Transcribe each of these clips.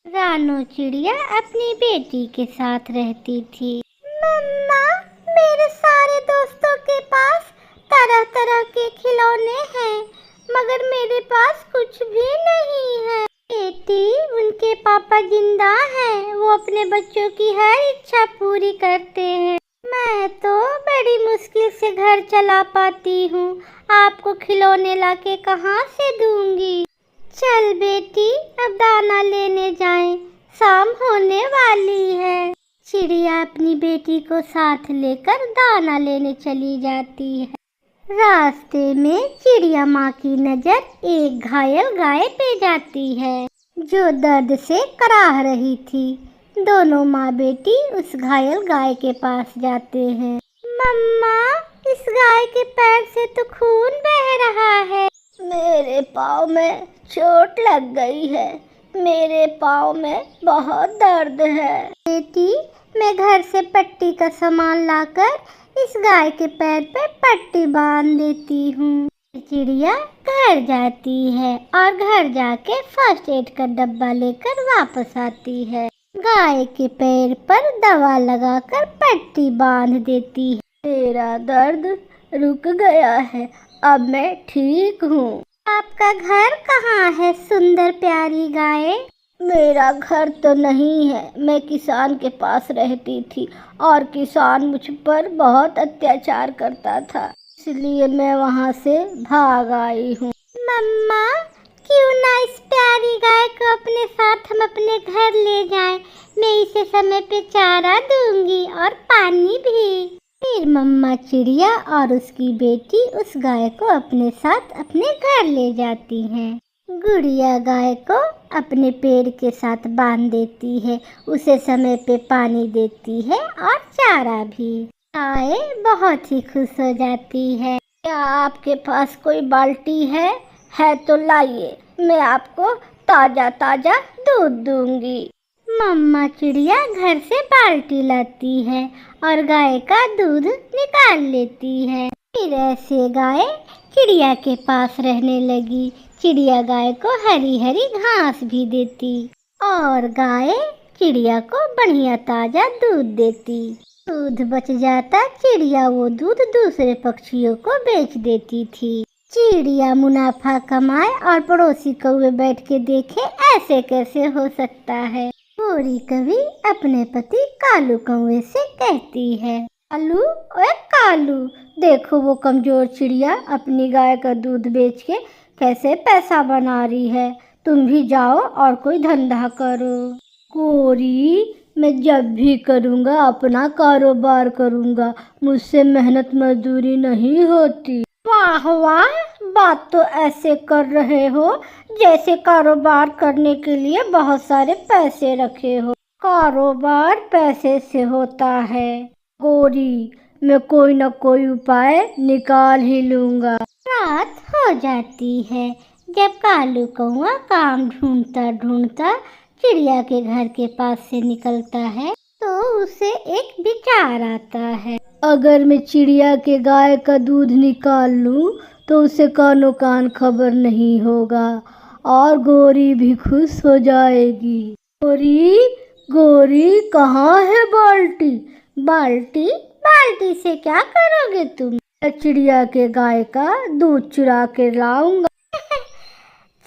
रानो चिड़िया अपनी बेटी के साथ रहती थी। मम्मा, मेरे सारे दोस्तों के पास तरह तरह के खिलौने हैं, मगर मेरे पास कुछ भी नहीं है। बेटी, उनके पापा जिंदा हैं, वो अपने बच्चों की हर इच्छा पूरी करते हैं। मैं तो बड़ी मुश्किल से घर चला पाती हूँ, आपको खिलौने लाके कहाँ से दूंगी। चल बेटी, अब दाना लेने जाएं, शाम होने वाली है। चिड़िया अपनी बेटी को साथ लेकर दाना लेने चली जाती है। रास्ते में चिड़िया माँ की नजर एक घायल गाय पे जाती है, जो दर्द से कराह रही थी। दोनों माँ बेटी उस घायल गाय के पास जाते हैं। मम्मा, इस गाय के पैर से तो खून बह रहा है। मेरे पाँव में चोट लग गई है, मेरे पाँव में बहुत दर्द है। बेटी, मैं घर से पट्टी का सामान लाकर इस गाय के पैर पे पट्टी बांध देती हूँ। चिड़िया घर जाती है और घर जाके फर्स्ट एड का डब्बा लेकर वापस आती है। गाय के पैर पर दवा लगाकर पट्टी बांध देती है। मेरा दर्द रुक गया है, अब मैं ठीक हूँ। आपका घर कहाँ है सुंदर प्यारी गाय? मेरा घर तो नहीं है, मैं किसान के पास रहती थी और किसान मुझ पर बहुत अत्याचार करता था, इसलिए मैं वहाँ से भाग आई हूँ। मम्मा, क्यों ना इस प्यारी गाय को अपने साथ हम अपने घर ले जाएं? मैं इसे समय पे चारा दूंगी और पानी भी। फिर मम्मा चिड़िया और उसकी बेटी उस गाय को अपने साथ अपने घर ले जाती हैं। गुड़िया गाय को अपने पेड़ के साथ बांध देती है, उसे समय पे पानी देती है और चारा भी। गाय बहुत ही खुश हो जाती है। क्या आपके पास कोई बाल्टी है? है तो लाइए, मैं आपको ताजा ताजा दूध दूंगी। मम्मा चिड़िया घर से बाल्टी लाती है और गाय का दूध निकाल लेती है। फिर ऐसे गाय चिड़िया के पास रहने लगी। चिड़िया गाय को हरी हरी घास भी देती और गाय चिड़िया को बढ़िया ताजा दूध देती। दूध बच जाता, चिड़िया वो दूध दूसरे पक्षियों को बेच देती थी। चिड़िया मुनाफा कमाए और पड़ोसी कौवे बैठ के देखे, ऐसे कैसे हो सकता है। गोरी कभी अपने पति कालू कौवे से कहती है, कालू, ओए कालू, देखो वो कमजोर चिड़िया अपनी गाय का दूध बेच के कैसे पैसा बना रही है। तुम भी जाओ और कोई धंधा करो। गोरी, मैं जब भी करूँगा अपना कारोबार करूँगा, मुझसे मेहनत मजदूरी नहीं होती। वाह वाह, बात तो ऐसे कर रहे हो जैसे कारोबार करने के लिए बहुत सारे पैसे रखे हो। कारोबार पैसे से होता है गोरी, मैं कोई न कोई उपाय निकाल ही लूँगा। रात हो जाती है। जब कालू कौवा काम ढूंढता ढूंढता चिड़िया के घर के पास से निकलता है तो उसे एक विचार आता है। अगर मैं चिड़िया के गाय का दूध निकाल लूं तो उसे कानो कान खबर नहीं होगा और गोरी भी खुश हो जाएगी। गोरी, गोरी, कहाँ है बाल्टी? बाल्टी, बाल्टी से क्या करोगे तुम? चिड़िया के गाय का दूध चुरा के लाऊंगा।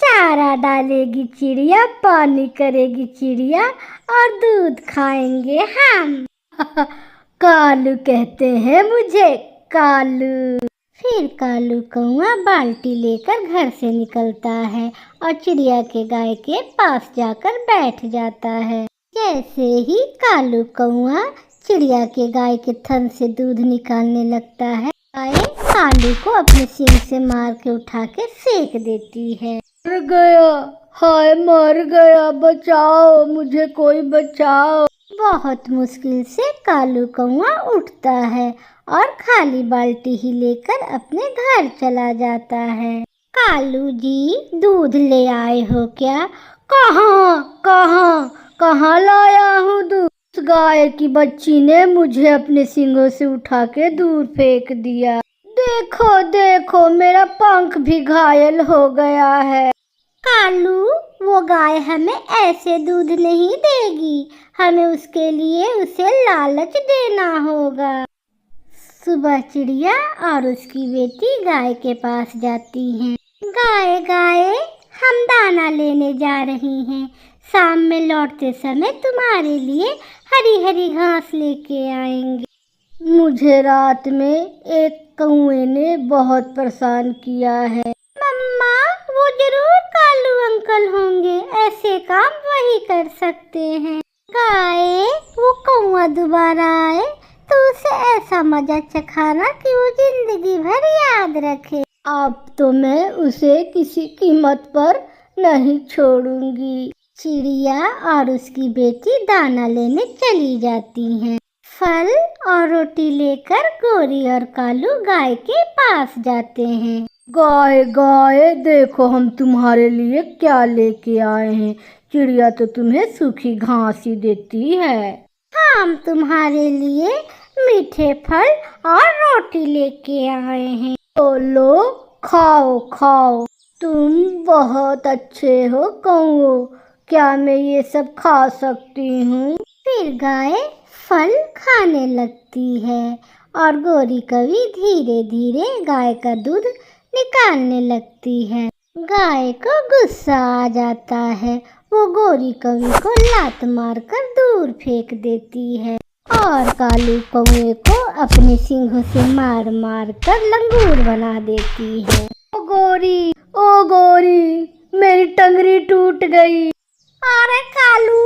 चारा डालेगी चिड़िया, पानी करेगी चिड़िया और दूध खाएंगे हम। कालू कहते हैं मुझे, कालू। फिर कालू कौवा बाल्टी लेकर घर से निकलता है और चिड़िया के गाय के पास जाकर बैठ जाता है। जैसे ही कालू कौवा चिड़िया के गाय के थन से दूध निकालने लगता है, गाय कालू को अपने सींग से मार के उठा के फेंक देती है। मर गया, हाय मर गया, बचाओ मुझे, कोई बचाओ। बहुत मुश्किल से कालू कौवा उठता है और खाली बाल्टी ही लेकर अपने घर चला जाता है। कालू जी, दूध ले आए हो क्या? कहाँ कहाँ कहाँ लाया हूँ दूध? उस गाय की बच्ची ने मुझे अपने सींगों से उठा के दूर फेंक दिया। देखो देखो, मेरा पंख भी घायल हो गया है। कालू, वो गाय हमें ऐसे दूध नहीं देगी, हमें उसके लिए उसे लालच देना होगा। सुबह चिड़िया और उसकी बेटी गाय के पास जाती हैं। गाय गाय, हम दाना लेने जा रही हैं, शाम में लौटते समय तुम्हारे लिए हरी हरी घास लेके आएंगे। मुझे रात में एक कौवे ने बहुत परेशान किया है। मम्मा, वो जरूर कालू अंकल होंगे, ऐसे काम वही कर सकते हैं। गाय, वो कौवा दोबारा आए तो उसे ऐसा मजा चखाना कि वो जिंदगी भर याद रखे। अब तो मैं उसे किसी कीमत पर नहीं छोड़ूंगी। चिड़िया और उसकी बेटी दाना लेने चली जाती हैं। फल और रोटी लेकर गोरी और कालू गाय के पास जाते हैं। गाय गाय, देखो हम तुम्हारे लिए क्या लेके आए हैं। चिड़िया तो तुम्हें सूखी घास ही देती है। हम तुम्हारे लिए मीठे फल और रोटी लेके आए हैं, तो लो, खाओ खाओ। तुम बहुत अच्छे हो कौओ, क्या मैं ये सब खा सकती हूँ? फिर गाय फल खाने लगती है और गोरी कवि धीरे धीरे गाय का दूध निकालने लगती है। गाय को गुस्सा आ जाता है, वो गोरी कवि को लात मारकर दूर फेंक देती है और कालू कौवे को अपने सींगों से मार मार कर लंगूर बना देती है। ओ गोरी, मेरी टंगरी टूट गई। अरे कालू,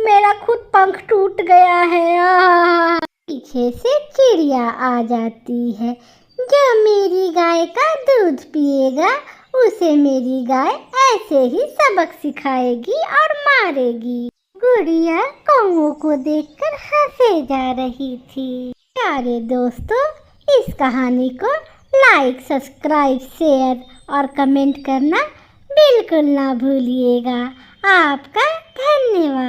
मेरा खुद पंख टूट गया है। पीछे से चिड़िया आ जाती है। जो मेरी गाय का दूध पिएगा उसे मेरी गाय ऐसे ही सबक सिखाएगी और मारेगी। गुड़िया कौवों को देखकर हंसे जा रही थी। प्यारे दोस्तों, इस कहानी को लाइक, सब्सक्राइब, शेयर और कमेंट करना बिल्कुल ना भूलिएगा। आपका धन्यवाद।